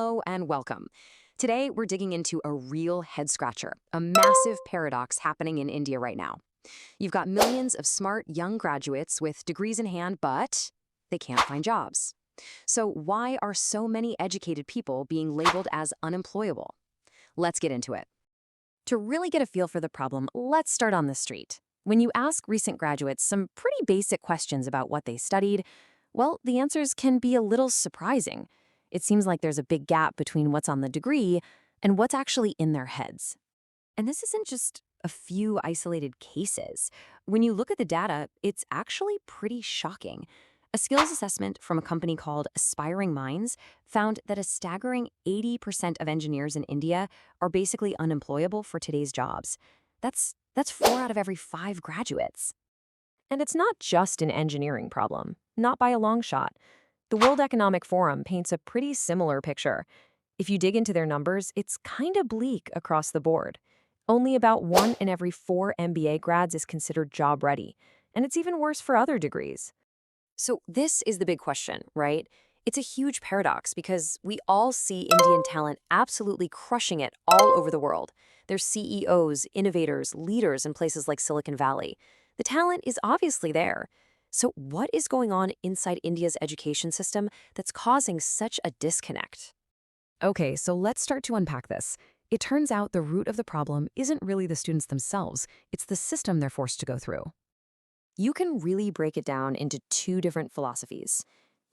Hello and welcome. Today, we're digging into a real head-scratcher, a massive paradox happening in India right now. You've got millions of smart young graduates with degrees in hand, but they can't find jobs. So why are so many educated people being labeled as unemployable? Let's get into it. To really get a feel for the problem, let's start on the street. When you ask recent graduates some pretty basic questions about what they studied, well, the answers can be a little surprising. It seems like there's a big gap between what's on the degree and what's actually in their heads. And this isn't just a few isolated cases. When you look at the data, it's actually pretty shocking. A skills assessment from a company called Aspiring Minds found that a staggering 80% of engineers in India are basically unemployable for today's jobs. That's 4 out of every 5 graduates. And it's not just an engineering problem, not by a long shot. The World Economic Forum paints a pretty similar picture. If you dig into their numbers, it's kind of bleak across the board. Only about 1 in every 4 MBA grads is considered job ready, and it's even worse for other degrees. So this is the big question, right? It's a huge paradox because we all see Indian talent absolutely crushing it all over the world. There's CEOs, innovators, leaders in places like Silicon Valley. The talent is obviously there. So what is going on inside India's education system that's causing such a disconnect? Okay, so let's start to unpack this. It turns out the root of the problem isn't really the students themselves, it's the system they're forced to go through. You can really break it down into 2 different philosophies.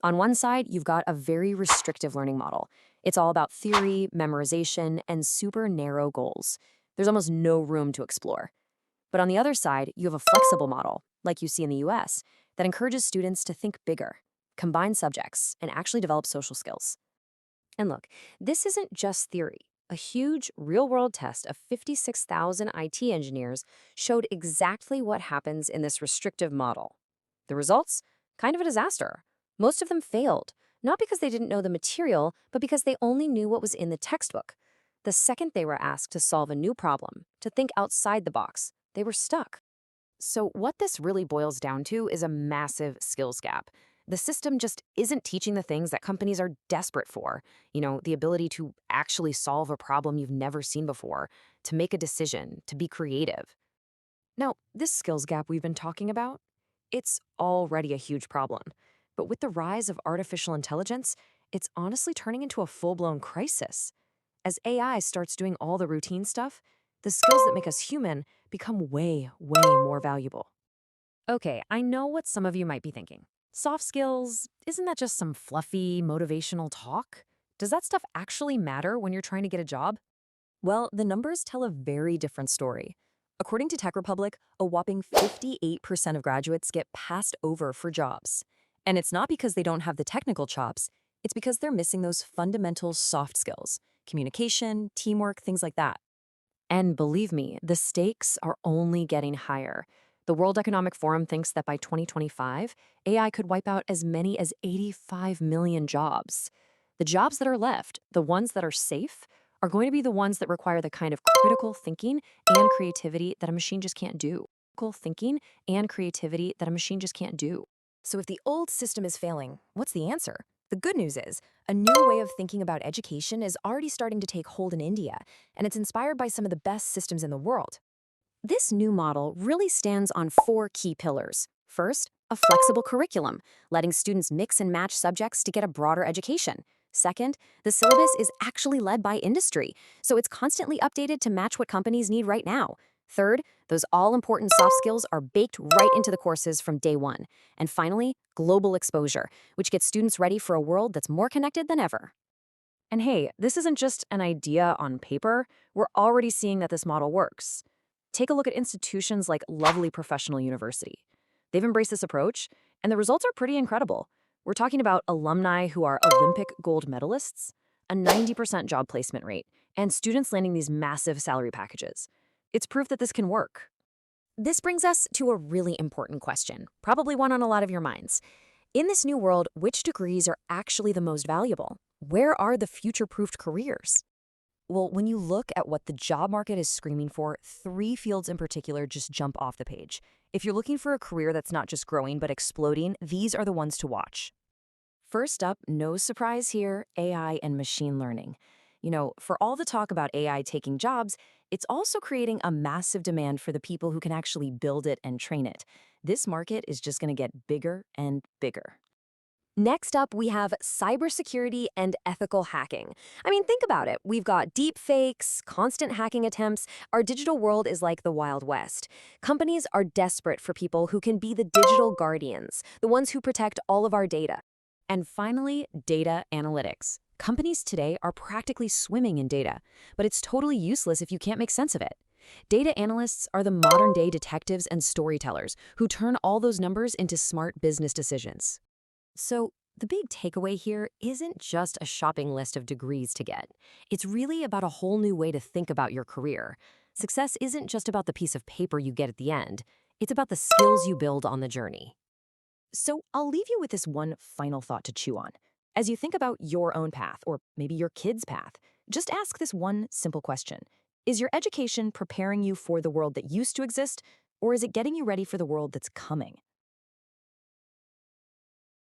On one side, you've got a very restrictive learning model. It's all about theory, memorization, and super narrow goals. There's almost no room to explore. But on the other side, you have a flexible model, like you see in the US, that encourages students to think bigger, combine subjects, and actually develop social skills. And look, this isn't just theory. A huge real-world test of 56,000 IT engineers showed exactly what happens in this restrictive model. The results? Kind of a disaster. Most of them failed, not because they didn't know the material, but because they only knew what was in the textbook. The second they were asked to solve a new problem, to think outside the box, they were stuck. So what this really boils down to is a massive skills gap. The system just isn't teaching the things that companies are desperate for. The ability to actually solve a problem you've never seen before, to make a decision, to be creative. Now, this skills gap we've been talking about, it's already a huge problem. But with the rise of artificial intelligence, it's honestly turning into a full-blown crisis. As AI starts doing all the routine stuff, the skills that make us human become way, way more valuable. Okay, I know what some of you might be thinking. Soft skills, isn't that just some fluffy, motivational talk? Does that stuff actually matter when you're trying to get a job? Well, the numbers tell a very different story. According to Tech Republic, a whopping 58% of graduates get passed over for jobs. And it's not because they don't have the technical chops, it's because they're missing those fundamental soft skills, communication, teamwork, things like that. And believe me, the stakes are only getting higher. The World Economic Forum thinks that by 2025, AI could wipe out as many as 85 million jobs. The jobs that are left, the ones that are safe, are going to be the ones that require the kind of critical thinking and creativity that a machine just can't do. Critical thinking and creativity that a machine just can't do. So if the old system is failing, what's the answer? The good news is, a new way of thinking about education is already starting to take hold in India, and it's inspired by some of the best systems in the world. This new model really stands on 4 key pillars. First, a flexible curriculum, letting students mix and match subjects to get a broader education. Second, the syllabus is actually led by industry, so it's constantly updated to match what companies need right now. Third, those all-important soft skills are baked right into the courses from day one. And finally, global exposure, which gets students ready for a world that's more connected than ever. And hey, this isn't just an idea on paper. We're already seeing that this model works. Take a look at institutions like Lovely Professional University. They've embraced this approach, and the results are pretty incredible. We're talking about alumni who are Olympic gold medalists, a 90% job placement rate, and students landing these massive salary packages. It's proof that this can work. This brings us to a really important question, probably one on a lot of your minds. In this new world, which degrees are actually the most valuable? Where are the future-proofed careers? Well, when you look at what the job market is screaming for, 3 fields in particular just jump off the page. If you're looking for a career that's not just growing but exploding, these are the ones to watch. First up, no surprise here, AI and machine learning. For all the talk about AI taking jobs, it's also creating a massive demand for the people who can actually build it and train it. This market is just going to get bigger and bigger. Next up, we have cybersecurity and ethical hacking. I mean, think about it. We've got deep fakes, constant hacking attempts. Our digital world is like the Wild West. Companies are desperate for people who can be the digital guardians, the ones who protect all of our data. And finally, data analytics. Companies today are practically swimming in data, but it's totally useless if you can't make sense of it. Data analysts are the modern day detectives and storytellers who turn all those numbers into smart business decisions. So, the big takeaway here isn't just a shopping list of degrees to get. It's really about a whole new way to think about your career. Success isn't just about the piece of paper you get at the end, it's about the skills you build on the journey. So, I'll leave you with this one final thought to chew on. As you think about your own path, or maybe your kid's path, just ask this one simple question. Is your education preparing you for the world that used to exist, or is it getting you ready for the world that's coming?